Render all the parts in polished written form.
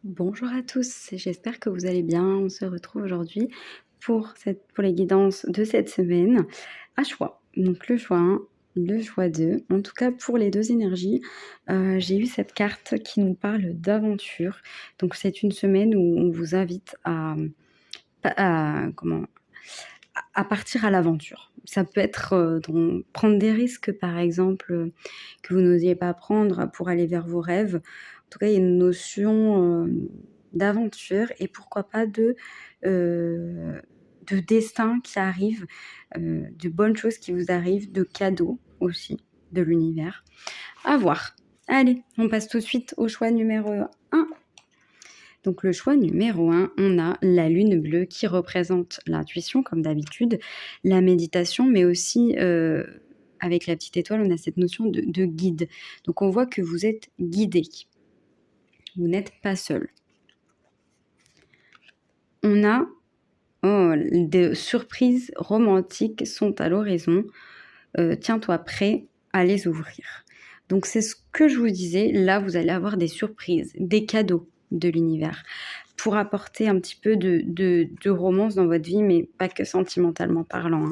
Bonjour à tous, j'espère que vous allez bien. On se retrouve aujourd'hui pour les guidances de cette semaine à choix. Donc le choix 1, le choix 2. En tout cas pour les 2 énergies, j'ai eu cette carte qui nous parle d'aventure. Donc c'est une semaine où on vous invite à comment? À partir à l'aventure. Ça peut être, prendre des risques par exemple, que vous n'osiez pas prendre pour aller vers vos rêves. En tout cas, il y a une notion, d'aventure et pourquoi pas de destin qui arrive, de bonnes choses qui vous arrivent, de cadeaux aussi de l'univers. À voir. Allez, on passe tout de suite au choix numéro 1. Donc le choix numéro 1, on a la lune bleue qui représente l'intuition comme d'habitude, la méditation, mais aussi, avec la petite étoile, on a cette notion de guide. Donc on voit que vous êtes guidé. Vous n'êtes pas seul. On a des surprises romantiques sont à l'horizon. Tiens-toi prêt à les ouvrir. Donc c'est ce que je vous disais, là vous allez avoir des surprises, des cadeaux de l'univers pour apporter un petit peu de romance dans votre vie, mais pas que sentimentalement parlant,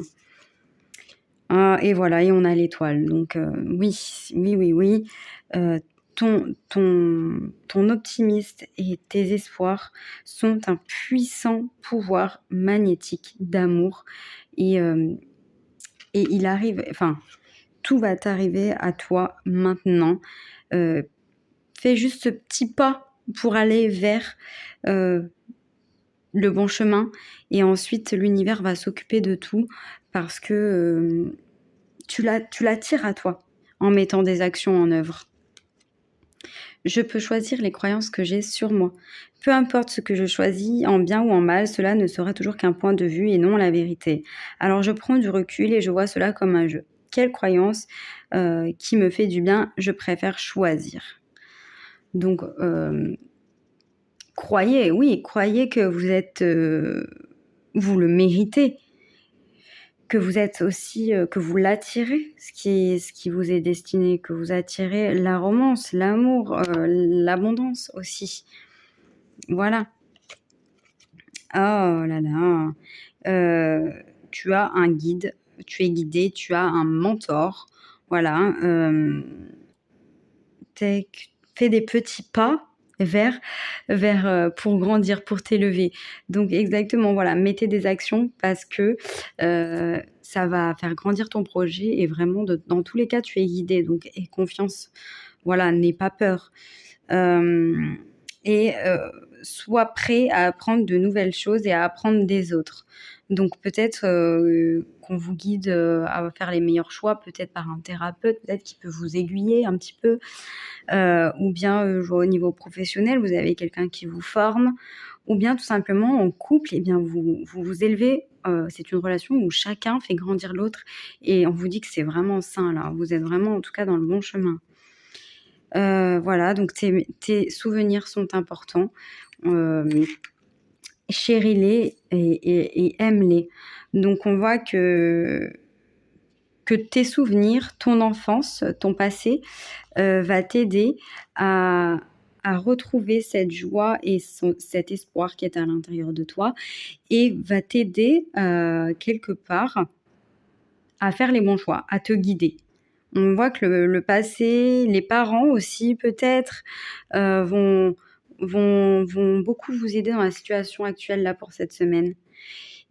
hein. Et voilà, et on a l'étoile. Donc oui, oui, oui, oui, ton optimiste et tes espoirs sont un puissant pouvoir magnétique d'amour et hem et il arrive enfin, tout va t'arriver à toi maintenant. Heu, Fais juste ce petit pas pour aller vers, heu, le bon chemin et ensuite l'univers va s'occuper de tout parce que, tu l'attires à toi en mettant des actions en œuvre. Je peux choisir les croyances que j'ai sur moi. Peu importe ce que je choisis, en bien ou en mal, cela ne sera toujours qu'un point de vue et non la vérité. Alors je prends du recul et je vois cela comme un jeu. Quelle croyance qui me fait du bien, je préfère choisir. Donc, croyez, oui, croyez que vous êtes, vous le méritez, que vous êtes aussi, que vous l'attirez, ce qui vous est destiné, que vous attirez la romance, l'amour, l'abondance aussi. Voilà. Oh là là, tu as un guide, tu es guidé, tu as un mentor, voilà, fais des petits pas vers, pour grandir, pour t'élever. Donc exactement, voilà, mettez des actions parce que, ça va faire grandir ton projet et vraiment dans tous les cas, tu es guidé donc aie confiance. Voilà, n'aie pas peur. Hem et sois prêt à apprendre de nouvelles choses et à apprendre des autres. Donc peut-être, qu'on vous guide, à faire les meilleurs choix, peut-être par un thérapeute, peut-être qui peut vous aiguiller un petit peu, ou bien, au niveau professionnel, vous avez quelqu'un qui vous forme ou bien tout simplement en couple et bien vous élevez, c'est une relation où chacun fait grandir l'autre et on vous dit que c'est vraiment sain là. Vous êtes vraiment en tout cas dans le bon chemin. Voilà, donc tes souvenirs sont importants, hem, chéris-les et aime-les. Donc on voit que tes souvenirs, ton enfance, ton passé, va t'aider à retrouver cette joie et cet espoir qui est à l'intérieur de toi et va t'aider, quelque part à faire les bons choix, à te guider. On voit que le passé, les parents aussi peut-être, vont beaucoup vous aider dans la situation actuelle là pour cette semaine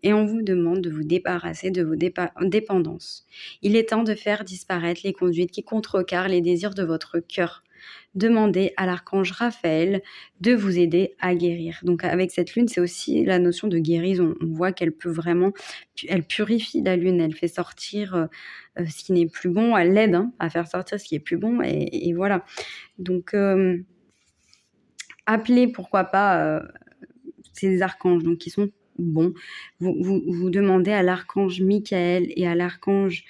et on vous demande de vous débarrasser de vos dépendances. Il est temps de faire disparaître les conduites qui contrecarrent les désirs de votre cœur. Demandez à l'archange Raphaël de vous aider à guérir. Donc avec cette lune, c'est aussi la notion de guérison. On voit qu'elle peut vraiment elle purifie la lune, elle fait sortir, ce qui n'est plus bon, elle l'aide, hein, à faire sortir ce qui est plus bon et voilà. Donc appelez pourquoi pas, ces archanges donc qui sont bons. Vous demandez à l'archange Michael et à l'archange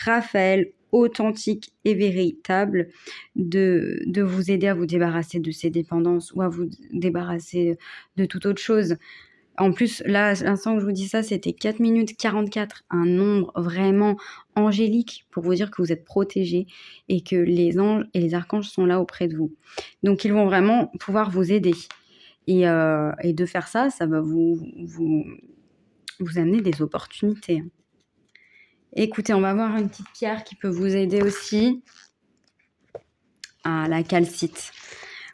Raphaël, authentique et véritable, de vous aider à vous débarrasser de ces dépendances ou à vous débarrasser de toute autre chose. En plus, là, à l'instant où je vous dis ça, c'était 4 minutes 44, un nombre vraiment angélique pour vous dire que vous êtes protégés et que les anges et les archanges sont là auprès de vous. Donc ils vont vraiment pouvoir vous aider. Et de faire ça, ça va vous amener des opportunités. Écoutez, on va voir une petite pierre qui peut vous aider aussi. Ah, la calcite.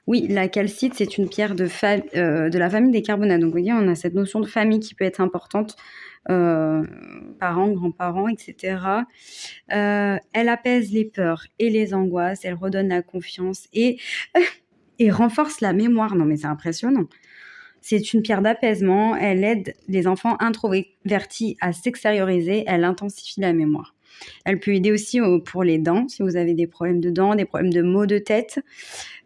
Oui, la calcite, c'est une pierre de la famille des carbonates. Donc, vous voyez, on a cette notion de famille qui peut être importante. Parents, grands-parents, etc. Elle apaise les peurs et les angoisses. Elle redonne la confiance et renforce la mémoire. Non, mais c'est impressionnant. C'est une pierre d'apaisement. Elle aide les enfants introvertis à s'extérioriser. Elle intensifie la mémoire. Elle peut aider aussi pour les dents, si vous avez des problèmes de dents, des problèmes de maux de tête.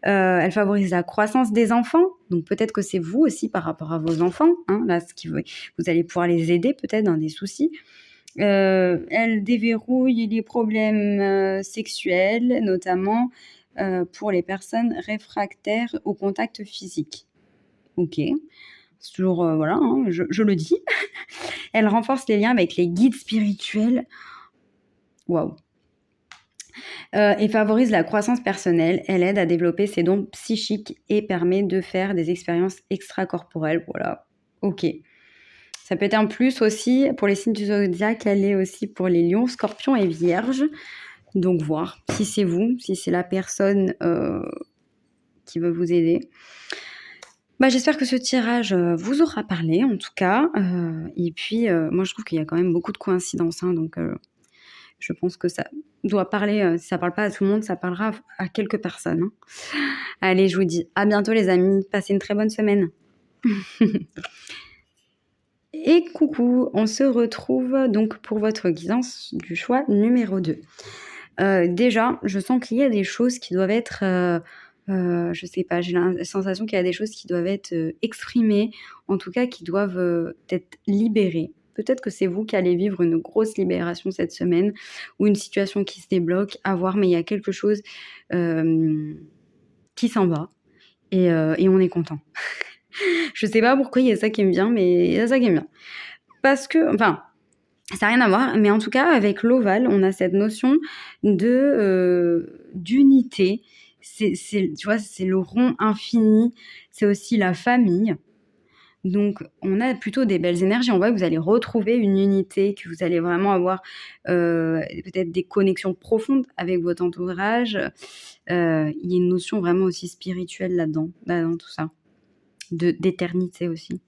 Elle favorise la croissance des enfants. Donc peut-être que c'est vous aussi par rapport à vos enfants. Là, vous allez pouvoir les aider peut-être dans des soucis. Elle déverrouille les problèmes sexuels, notamment pour les personnes réfractaires au contact physique. Ok, c'est toujours, voilà, je le dis. Elle renforce les liens avec les guides spirituels. Waouh. Et favorise la croissance personnelle. Elle aide à développer ses dons psychiques et permet de faire des expériences extracorporelles. Voilà, ok. Ça peut être un plus aussi pour les signes du zodiaque. Elle est aussi pour les lions, scorpions et vierges. Donc voir si c'est vous, si c'est la personne qui veut vous aider. J'espère que ce tirage vous aura parlé en tout cas. Et puis moi je trouve qu'il y a quand même beaucoup de coïncidences. Donc je pense que ça doit parler, si ça parle pas à tout le monde, ça parlera à quelques personnes. Allez, je vous dis à bientôt les amis, passez une très bonne semaine. Et coucou, on se retrouve donc pour votre guidance du choix numéro 2. Déjà, je sens qu'il y a des choses qui doivent être, je sais pas, j'ai la sensation qu'il y a des choses qui doivent être exprimées, en tout cas qui doivent être libérées. Peut-être que c'est vous qui allez vivre une grosse libération cette semaine ou une situation qui se débloque, à voir, mais il y a quelque chose qui s'en va et on est content. Je sais pas pourquoi il y a ça qui me vient, mais il y a ça qui me vient. Parce que, enfin, ça n'a rien à voir, mais en tout cas, avec l'ovale, on a cette notion d'unité. Tu vois, c'est le rond infini, c'est aussi la famille. Donc, on a plutôt des belles énergies. On voit que vous allez retrouver une unité, que vous allez vraiment avoir peut-être des connexions profondes avec votre entourage. Il y a une notion vraiment aussi spirituelle là-dedans tout ça. D'éternité aussi.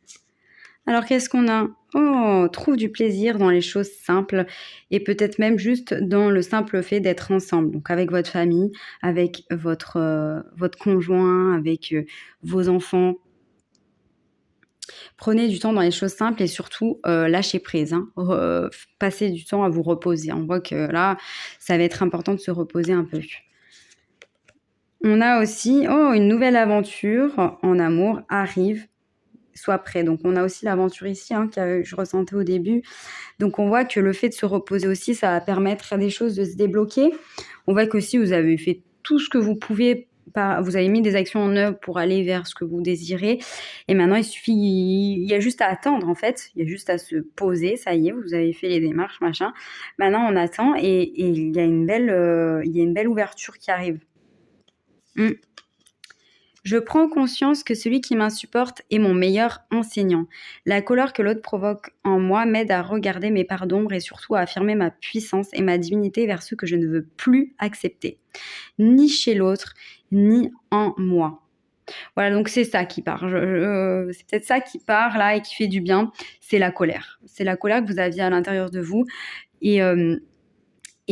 Alors, qu'est-ce qu'on a ? Oh, trouve du plaisir dans les choses simples et peut-être même juste dans le simple fait d'être ensemble. Donc, avec votre famille, avec votre conjoint, avec vos enfants. Prenez du temps dans les choses simples et surtout lâchez prise. Passez du temps à vous reposer. On voit que là, ça va être important de se reposer un peu. On a aussi une nouvelle aventure en amour arrive. Sois prêt. Donc, on a aussi l'aventure ici que je ressentais au début. Donc, on voit que le fait de se reposer aussi, ça va permettre à des choses de se débloquer. On voit qu'aussi, vous avez fait tout ce que vous pouviez. Vous avez mis des actions en œuvre pour aller vers ce que vous désirez. Et maintenant, il y a juste à attendre, en fait. Il y a juste à se poser. Ça y est, vous avez fait les démarches, machin. Maintenant, on attend et il y a une belle ouverture qui arrive. Je prends conscience que celui qui m'insupporte est mon meilleur enseignant. La colère que l'autre provoque en moi m'aide à regarder mes parts d'ombre et surtout à affirmer ma puissance et ma divinité vers ceux que je ne veux plus accepter. Ni chez l'autre, ni en moi. Voilà, donc c'est ça qui part. C'est peut-être ça qui part là et qui fait du bien. C'est la colère. C'est la colère que vous aviez à l'intérieur de vous. Et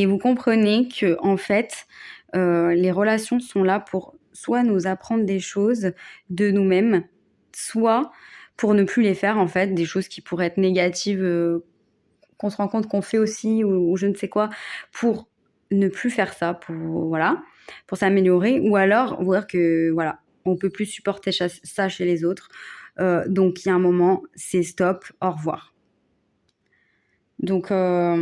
vous comprenez que en fait, les relations sont là pour soit nous apprendre des choses de nous-mêmes, soit pour ne plus les faire, en fait, des choses qui pourraient être négatives, qu'on se rend compte qu'on fait aussi ou je ne sais quoi, pour ne plus faire ça, pour s'améliorer, ou alors voir que, voilà, on peut plus supporter ça chez les autres. Donc, il y a un moment, c'est stop, au revoir. Donc, là,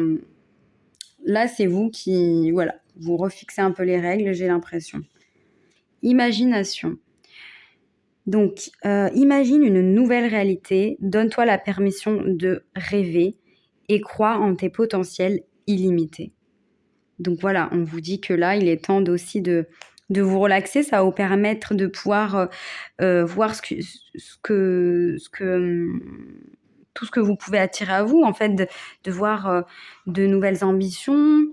c'est vous qui, voilà, vous refixez un peu les règles, j'ai l'impression. Imagination. Donc, imagine une nouvelle réalité, donne-toi la permission de rêver et crois en tes potentiels illimités. Donc voilà, on vous dit que là, il est temps aussi de de vous relaxer, ça va vous permettre de pouvoir, voir tout ce que vous pouvez attirer à vous, en fait, de voir, de nouvelles ambitions,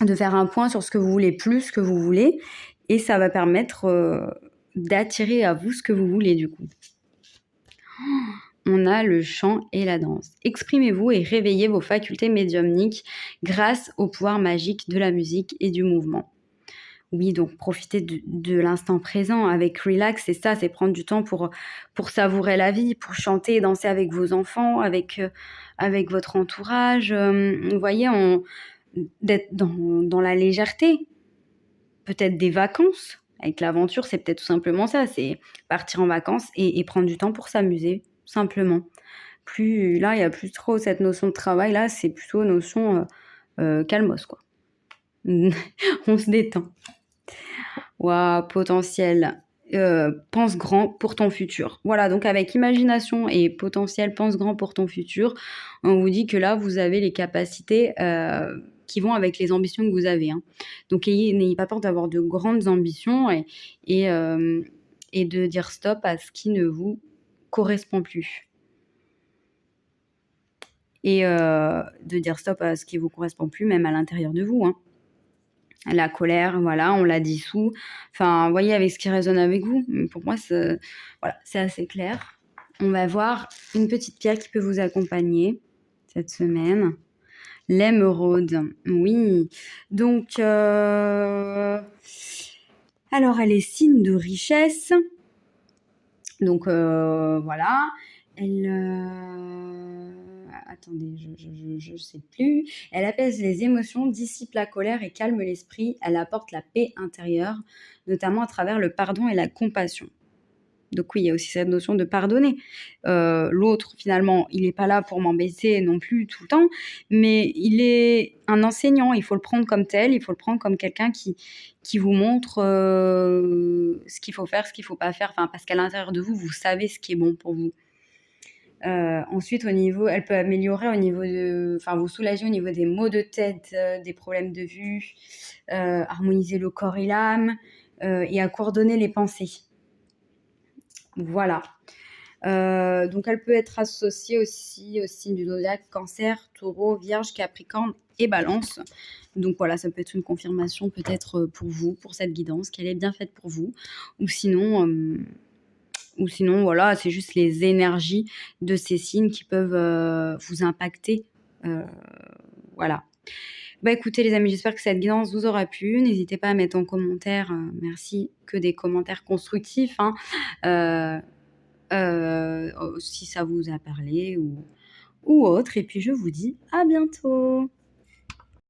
de faire un point sur ce que vous voulez plus, ce que vous voulez et ça va permettre, d'attirer à vous ce que vous voulez, du coup. On a le chant et la danse. Exprimez-vous et réveillez vos facultés médiumniques grâce au pouvoir magique de la musique et du mouvement. Oui, donc profitez de l'instant présent avec relax, c'est ça, c'est prendre du temps pour savourer la vie, pour chanter et danser avec vos enfants, avec votre entourage. Vous voyez, d'être dans la légèreté, peut-être des vacances. Avec l'aventure, c'est peut-être tout simplement ça, c'est partir en vacances et prendre du temps pour s'amuser, simplement. Plus là, il y a plus trop cette notion de travail, là, c'est plutôt notion calmos, quoi. On se détend. Waouh, potentiel. Pense grand pour ton futur. Voilà, donc avec imagination et potentiel, pense grand pour ton futur, on vous dit que là, vous avez les capacités qui vont avec les ambitions que vous avez. Hein. Donc, n'ayez pas peur d'avoir de grandes ambitions et, euh, et de dire stop à ce qui ne vous correspond plus. Et de dire stop à ce qui ne vous correspond plus, même à l'intérieur de vous. Hein. La colère, voilà, on la dissout. Enfin, vous voyez, avec ce qui résonne avec vous. Pour moi, c'est assez clair. On va voir une petite pierre qui peut vous accompagner cette semaine. L'émeraude, oui. Donc, alors, elle est signe de richesse. Donc, voilà. Elle... Attendez, je sais plus. Elle apaise les émotions, dissipe la colère et calme l'esprit. Elle apporte la paix intérieure, notamment à travers le pardon et la compassion. Donc oui, il y a aussi cette notion de pardonner. L'autre, finalement, il n'est pas là pour m'embêter non plus tout le temps, mais il est un enseignant. Il faut le prendre comme tel, il faut le prendre comme quelqu'un qui vous montre ce qu'il faut faire, ce qu'il ne faut pas faire. Enfin, parce qu'à l'intérieur de vous, vous savez ce qui est bon pour vous. Ensuite, elle peut améliorer vous soulager au niveau des maux de tête, des problèmes de vue, harmoniser le corps et l'âme, et à coordonner les pensées. Voilà. Donc, elle peut être associée aussi au signe du zodiaque Cancer, Taureau, Vierge, Capricorne et Balance. Donc voilà, ça peut être une confirmation peut-être pour vous, pour cette guidance, qu'elle est bien faite pour vous. Ou sinon, voilà, c'est juste les énergies de ces signes qui peuvent vous impacter. Voilà. Bah écoutez les amis, j'espère que cette guidance vous aura plu. N'hésitez pas à mettre en commentaire, merci, que des commentaires constructifs, hein, si ça vous a parlé ou autre. Et puis je vous dis à bientôt.